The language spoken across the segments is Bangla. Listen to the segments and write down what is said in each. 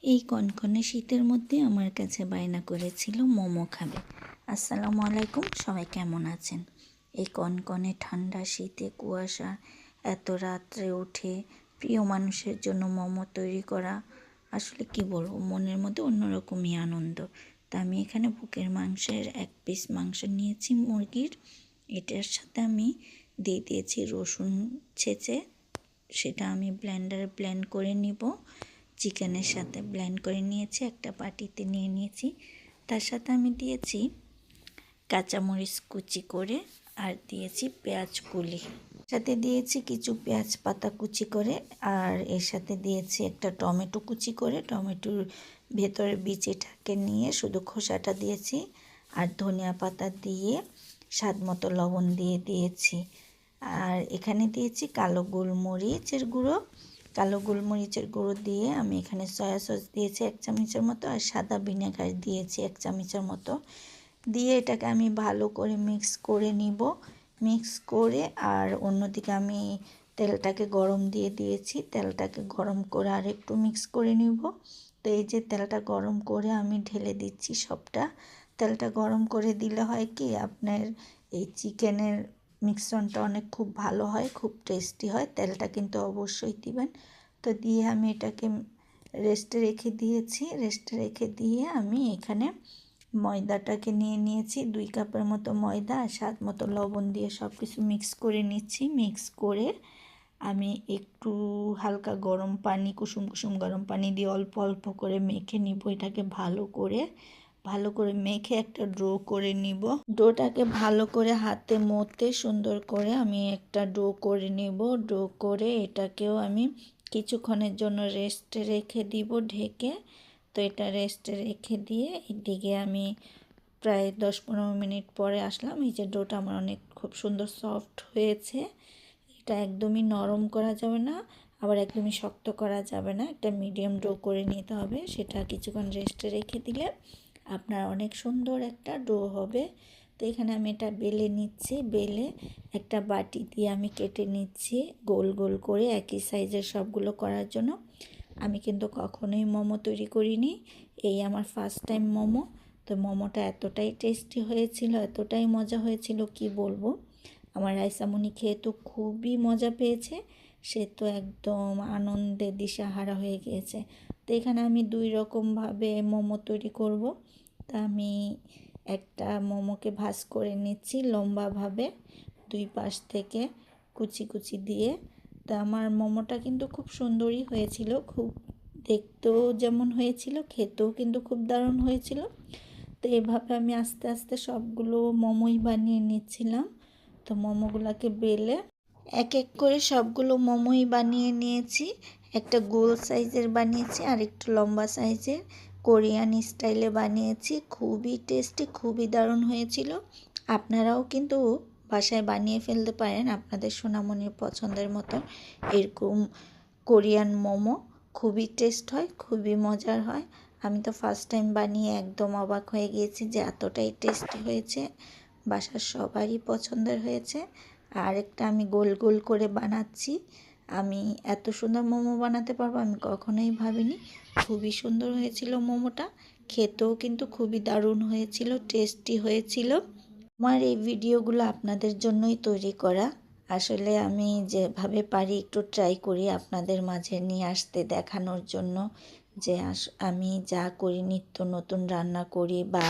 এই কনকনে শীতের মধ্যে আমার কাছে বায়না করেছিল মোমো খাবে। আসসালামু আলাইকুম, সবাই কেমন আছেন? এই কনকনে ঠান্ডা শীতে কুয়াশা, এত রাত্রে উঠে প্রিয় মানুষের জন্য মোমো তৈরি করা, আসলে কি বলবো, মনের মধ্যে অন্যরকমই আনন্দ। তা আমি এখানে বুকের মাংসের 1 পিস মাংস নিয়েছি মুরগির। এটার সাথে আমি দিয়ে দিয়েছি রসুন ছেঁচে, সেটা আমি ব্লেন্ডারে ব্লেন্ড করে নিব। চিকেনের সাথে ব্লেন্ড করে নিয়েছি, একটা বাটিতে নিয়ে নিয়েছি। তার সাথে আমি দিয়েছি কাঁচামরিচ কুচি করে, আর দিয়েছি পেঁয়াজ কুলি, সাথে দিয়েছি কিছু পেঁয়াজ পাতা কুচি করে, আর এর সাথে দিয়েছি একটা টমেটো কুচি করে। টমেটোর ভেতরে বিচিটাকে নিয়ে শুধু খোসাটা দিয়েছি, আর ধনিয়া পাতা দিয়ে স্বাদ মতো লবণ দিয়ে দিয়েছি। আর এখানে দিয়েছি কালো গোলমরিচের গুঁড়ো। কালো গোলমরিচের গুঁড়ো দিয়ে আমি এখানে সয়া সস দিয়েছি 1 চামচের মতো, আর সাদা ভিনেগার দিয়েছি 1 চামচের মতো। দিয়ে এটাকে আমি ভালো করে মিক্স করে নিব। মিক্স করে আর অন্যদিকে আমি তেলটাকে গরম দিয়ে দিয়েছি। তেলটাকে গরম করে আর একটু মিক্স করে নিব। তো এই যে তেলটা গরম করে আমি ঢেলে দিচ্ছি সবটা। তেলটা গরম করে দিলে হয় কি, আপনার এই চিকেনের মিশ্রণটা অনেক খুব ভালো হয়, খুব টেস্টি হয়। তেলটা কিন্তু অবশ্যই দিবেন। তো দিয়ে আমি এটাকে রেস্টে রেখে দিয়েছি। রেস্টে রেখে দিয়ে আমি এখানে ময়দাটাকে নিয়ে নিয়েছি 2 কাপের মতো ময়দা, আর স্বাদ মতো লবণ দিয়ে সব কিছু মিক্স করে নিচ্ছি। মিক্স করে আমি একটু হালকা গরম পানি, কুসুম কুসুম গরম পানি দিয়ে অল্প অল্প করে মেখে নিব। এটাকে ভালো করে মেখে একটা ডো করে নিব। ডোটাকে ভালো করে হাতে মথে সুন্দর করে আমি একটা ডো করে নিব। ডো করে এটাকেও আমি কিছুক্ষণের জন্য রেস্টে রেখে দিব ঢেকে। তো এটা রেস্টে রেখে দিয়ে এদিকে আমি প্রায় 10-15 মিনিট পরে আসলাম। এই যে ডোটা আমার অনেক খুব সুন্দর সফট হয়েছে। এটা একদমই নরম করা যাবে না, আবার একদমই শক্ত করা যাবে না, একটা মিডিয়াম ডো করে নিতে হবে। সেটা কিছুক্ষণ রেস্টে রেখে দিলে আপনার অনেক সুন্দর একটা ডো হবে। তো এখানে আমি এটা বেলে নিচ্ছি। বেলে একটা বাটি দিয়ে আমি কেটে নিচ্ছি গোল গোল করে, একই সাইজের সবগুলো করার জন্য। আমি কিন্তু কখনোই মোমো তৈরি করিনি, এই আমার ফার্স্ট টাইম মোমো। তো মোমোটা এতটাই টেস্টি হয়েছিল, এতটাই মজা হয়েছিল, কি বলবো। আমার রাইসামণি খেয়ে তো খুবই মজা পেয়েছে, সে তো একদম আনন্দে দিশাহারা হয়ে গিয়েছে। তো এখানে আমি 2 রকমভাবে মোমো তৈরি করব। তা আমি একটা মোমোকে ভাঁজ করে নিচ্ছি লম্বাভাবে, 2 পাশ থেকে কুচি কুচি দিয়ে। তা আমার মোমোটা কিন্তু খুব সুন্দরই হয়েছিল, খুব দেখতেও যেমন হয়েছিল, খেতেও কিন্তু খুব দারুণ হয়েছিল। তো এভাবে আমি আস্তে আস্তে সবগুলো মোমোই বানিয়ে নিচ্ছিলাম। তো মোমোগুলোকে বেলে এক এক করে সবগুলো মোমোই বানিয়ে নিয়েছি। একটা গোল সাইজের বানিয়েছি, আর একটু লম্বা সাইজের কোরিয়ান স্টাইলে বানিয়েছি। খুবই টেস্টি, খুবই দারুণ হয়েছিল। আপনারাও কিন্তু বাসায় বানিয়ে ফেলতে পারেন আপনাদের সোনামণির পছন্দের মতো এরকম কোরিয়ান মোমো। খুবই টেস্ট হয়, খুবই মজার হয়। আমি তো ফার্স্ট টাইম বানিয়ে একদম অবাক হয়ে গিয়েছি যে এতটাই টেস্টি হয়েছে, বাসার সবারই পছন্দের হয়েছে। আর একটা আমি গোল গোল করে বানাচ্ছি। আমি এত সুন্দর মোমো বানাতে পারবো আমি কখনোই ভাবিনি। খুবই সুন্দর হয়েছিল মোমোটা, খেতেও কিন্তু খুবই দারুণ হয়েছিল, টেস্টি হয়েছিল। আমার এই ভিডিওগুলো আপনাদের জন্যই তৈরি করা। আসলে আমি যেভাবে পারি একটু ট্রাই করি আপনাদের মাঝে নিয়ে আসতে, দেখানোর জন্য যে আমি যা করি, নিত্য নতুন রান্না করি বা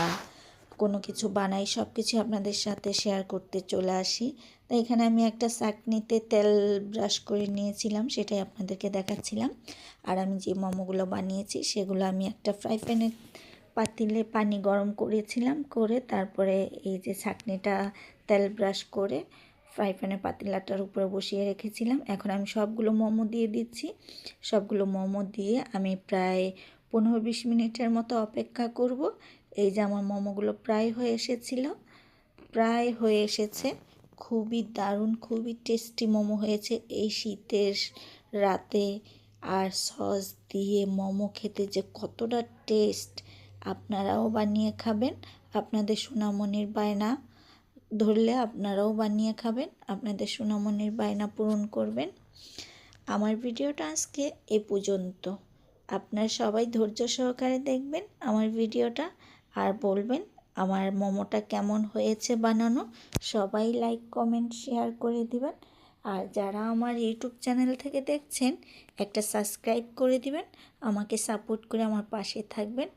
কোনো কিছু বানাই, সব কিছু আপনাদের সাথে শেয়ার করতে চলে আসি। তাই এখানে আমি একটা ছাঁকনিতে তেল ব্রাশ করে নিয়েছিলাম, সেটাই আপনাদেরকে দেখাচ্ছিলাম। আর আমি যে মোমোগুলো বানিয়েছি সেগুলো আমি একটা ফ্রাই প্যানে পাতিলে পানি গরম করেছিলাম, করে তারপরে এই যে ছাঁকনিটা তেল ব্রাশ করে ফ্রাই প্যানে পাতিলাটার উপরে বসিয়ে রেখেছিলাম। এখন আমি সবগুলো মোমো দিয়ে দিচ্ছি। সবগুলো মোমো দিয়ে আমি প্রায় 15-20 মিনিটের মতো অপেক্ষা করব। এই যে আমার মোমোগুলো প্রায় হয়ে এসেছে। খুবই দারুণ, খুবই টেস্টি মোমো হয়েছে এই শীতের রাতে। আর সস দিয়ে মোমো খেতে যে কতটা টেস্ট, আপনারাও বানিয়ে খাবেন। আপনাদের সোনামণির বায়না ধরলে আপনারাও বানিয়ে খাবেন, আপনাদের সোনামণির বায়না পূরণ করবেন। আমার ভিডিওটা আজকে এ পর্যন্ত। আপনারা সবাই ধৈর্য সহকারে দেখবেন আমার ভিডিওটা আর বলবেন আমার মোমোটা কেমন হয়েছে বানানো। সবাই লাইক কমেন্ট শেয়ার করে দিবেন। আর যারা আমার ইউটিউব চ্যানেল থেকে দেখছেন একটা সাবস্ক্রাইব করে দিবেন, আমাকে সাপোর্ট করে আমার পাশে থাকবেন।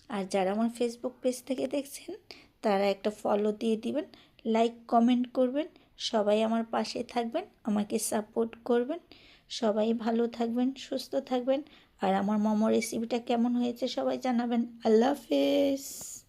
আর যারা আমার ফেসবুক পেজ থেকে দেখছেন তারা একটা ফলো দিয়ে দিবেন, লাইক কমেন্ট করবেন। সবাই আমার পাশে থাকবেন, আমাকে সাপোর্ট করবেন। সবাই ভালো থাকবেন, সুস্থ থাকবেন। আর আমার মোমো রেসিপিটা কেমন হয়েছে সবাই জানাবেন। আল্লাহ হাফেজ।